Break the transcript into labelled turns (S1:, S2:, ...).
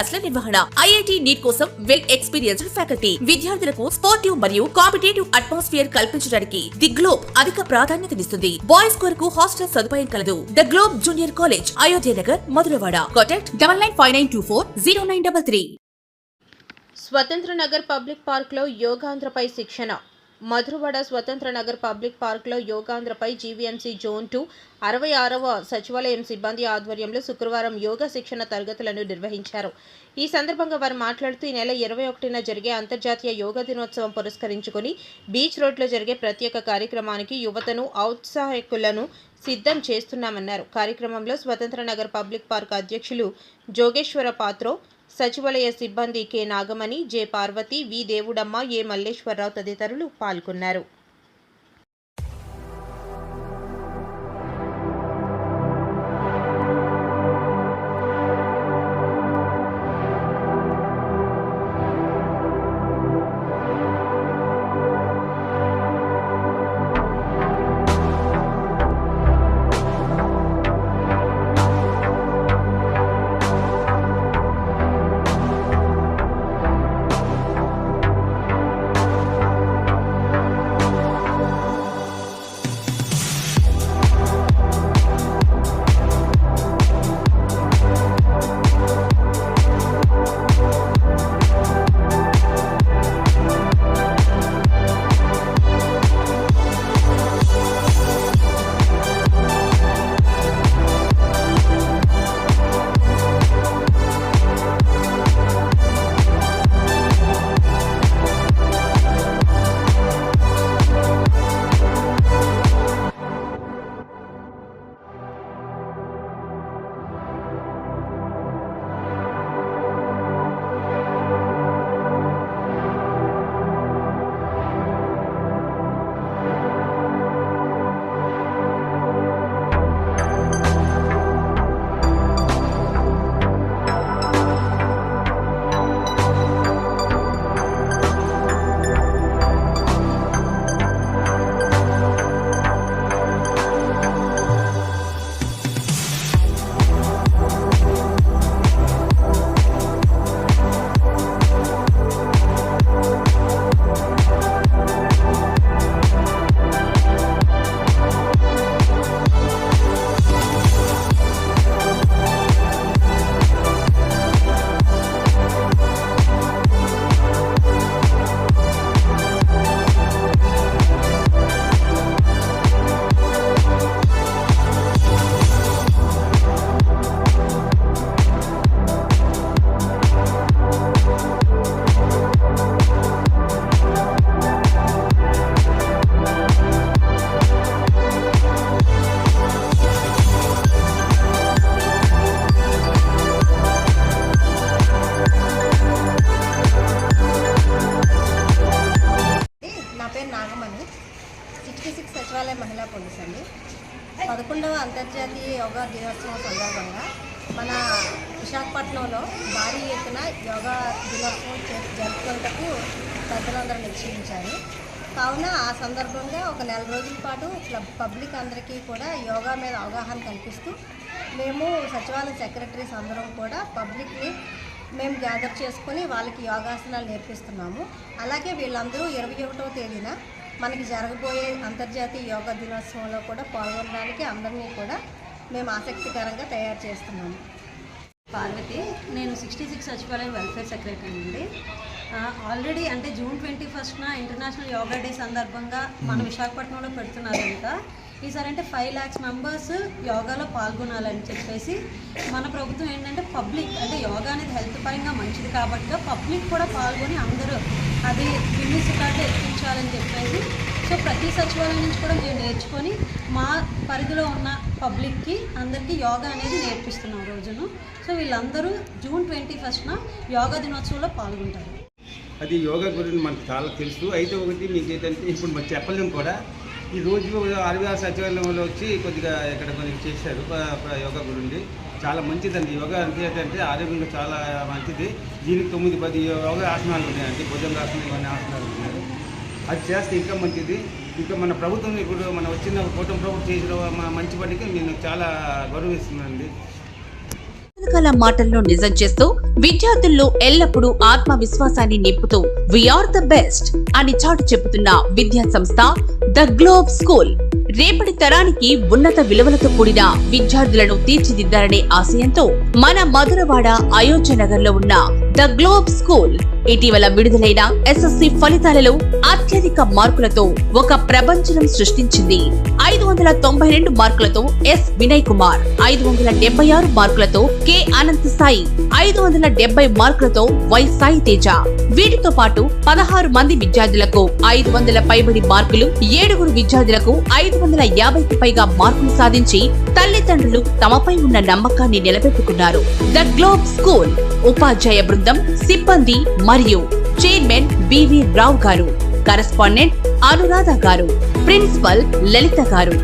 S1: క్లాసుల నిర్వహణ, IIT NEET కోసం వెల్ ఎక్స్పీరియన్స్డ్ ఫ్యాకల్టీ, విద్యార్థులకు స్పోర్టివ్ మరియు కాంపిటేటివ్ అట్మాస్ఫియర్ కల్పించడానికి ది గ్లోబ్ అధిక ప్రాధాన్యతనిస్తుంది. బాయ్స్ కొరకు హాస్టల్ సదుపాయం కలదు. The globe junior college, Ayodhya Nagar, Madhurawada. Contact 9959240933.
S2: స్వతంత్ర నగర్ పబ్లిక్ పార్క్లో యోగాంధ్రపై శిక్షణ. మధురవాడ స్వతంత్ర నగర్ పబ్లిక్ పార్క్లో యోగాంధ్రపై జీవీఎంసీ జోన్ 2 66వ సచివాలయం సిబ్బంది ఆధ్వర్యంలో శుక్రవారం యోగా శిక్షణ తరగతులను నిర్వహించారు. ఈ సందర్భంగా వారు మాట్లాడుతూ ఈ నెల 21న జరిగే అంతర్జాతీయ యోగా దినోత్సవం పురస్కరించుకొని బీచ్ రోడ్లో జరిగే ప్రత్యేక కార్యక్రమానికి యువతను ఔత్సాహికులను సిద్ధం చేస్తున్నామన్నారు. కార్యక్రమంలో స్వతంత్ర నగర్ పబ్లిక్ పార్క్ అధ్యక్షులు జోగేశ్వర పాత్రో, సచివాలయ సిబ్బంది కె నాగమణి, జె పార్వతి, వి దేవుడమ్మ, ఏ మల్లేశ్వరరావు తదితరులు పాల్గొన్నారు.
S3: సచివాలయ మహిళా పోలీస్ అండి. 11వ అంతర్జాతీయ యోగా దినోత్సవం సందర్భంగా మన విశాఖపట్నంలో భారీ ఎత్తున యోగా దినోత్సవం జరుపుకునేందుకు పెద్దలందరూ నిశ్చయించారు. కావున ఆ సందర్భంగా ఒక నెల రోజుల పాటు పబ్లిక్ అందరికీ కూడా యోగా మీద అవగాహన కల్పిస్తూ మేము సచివాలయ సెక్రటరీస్ అందరం కూడా పబ్లిక్ని మేము గ్యాదర్ చేసుకొని వాళ్ళకి యోగాసనాలు నేర్పిస్తున్నాము. అలాగే వీళ్ళందరూ 21వ తేదీన మనకి జరగబోయే అంతర్జాతీయ యోగా దినోత్సవంలో కూడా పాల్గొనడానికి అందరినీ కూడా మేము ఆసక్తికరంగా తయారు చేస్తున్నాము.
S4: పార్వతి, నేను 66 సచివాలయం వెల్ఫేర్ సెక్రటరీ అండి. ఆల్రెడీ అంటే జూన్ 21న ఇంటర్నేషనల్ యోగా డే సందర్భంగా మన విశాఖపట్నంలో పెడుతున్నారంట. ఈసారి అంటే 5 lakhs మెంబర్స్ యోగాలో పాల్గొనాలని చెప్పేసి మన ప్రభుత్వం ఏంటంటే పబ్లిక్ అంటే యోగా అనేది హెల్త్ పరంగా మంచిది కాబట్టి పబ్లిక్ కూడా పాల్గొని అందరూ అది గిన్నిస్ రికార్డులో ఎక్కించాలని చెప్పేసి సో ప్రతి సచివాలయం నుంచి కూడా మేము నేర్చుకొని మా పరిధిలో ఉన్న పబ్లిక్కి అందరికీ యోగా అనేది నేర్పిస్తున్నాం రోజును. సో వీళ్ళందరూ జూన్ 21న యోగా దినోత్సవంలో పాల్గొంటారు.
S5: అది యోగా గురించి మనకు చాలా తెలుసు. అయితే ఒకటి మీకు ఏంటంటే ఇప్పుడు మనం చెప్పలేము కూడా. ఈ రోజు ఆర్వీఆర్ సచివాలయంలో వచ్చి కొద్దిగా ఇక్కడ కొద్దిగా చేశారు యోగా గురించి. చాలా మంచిదండి యోగా. అంటే ఆరోగ్యంగా చాలా మంచిది. దీనికి 9-10 యోగా ఆసనాలు ఉన్నాయండి. భుజంగాసనం ఇవన్నీ ఆసనాలు ఉన్నాయి. అది చేస్తే ఇంకా మంచిది. ఇంకా మన ప్రభుత్వం ఇప్పుడు మన వచ్చిన కూటమి ప్రభుత్వం చేసిన మంచి పనికి నేను చాలా గౌరవిస్తున్నానండి.
S1: రకరకాల మాటల్లో నిజం చేస్తూ విద్యార్థుల్లో ఎల్లప్పుడూ ఆత్మవిశ్వాసాన్ని నింపుతూ వీఆర్ ద బెస్ట్ అని చాటు చెబుతున్న విద్యా సంస్థ ద గ్లోబ్ స్కూల్. రేపటి తరానికి ఉన్నత విలువలతో కూడిన విద్యార్థులను తీర్చిదిద్దాలనే ఆశయంతో మన మధురవాడ అయోధ్య నగర్ లో ఉన్న ద గ్లోబ్ స్కూల్ ఇటీవల విడుదలైన ఎస్ఎస్సి ఫలితాలలో అత్యధిక మార్కులతో ఒక ప్రపంచం సృష్టించింది. 592 మార్కులతో ఎస్ వినయ్ కుమార్, 576 మార్కులతో కె అనంత్ సాయి, 570 మార్కులతో వై సాయి తేజ. వీటితో పాటు 16 మంది విద్యార్థులకు 500 పైబడి మార్కులు, 7 విద్యార్థులకు 550కి పైగా మార్కులు సాధించి తల్లిదండ్రులు తమపై ఉన్న నమ్మకాన్ని నిలబెట్టుకున్నారు. ద గ్లోబ్ స్కూల్ ఉపాధ్యాయ బృందం, సిబ్బంది మరియు చైర్మన్ బివి రావు గారు, కరెస్పాండెంట్ అనురాధ గారు, ప్రిన్సిపల్ లలిత గారు.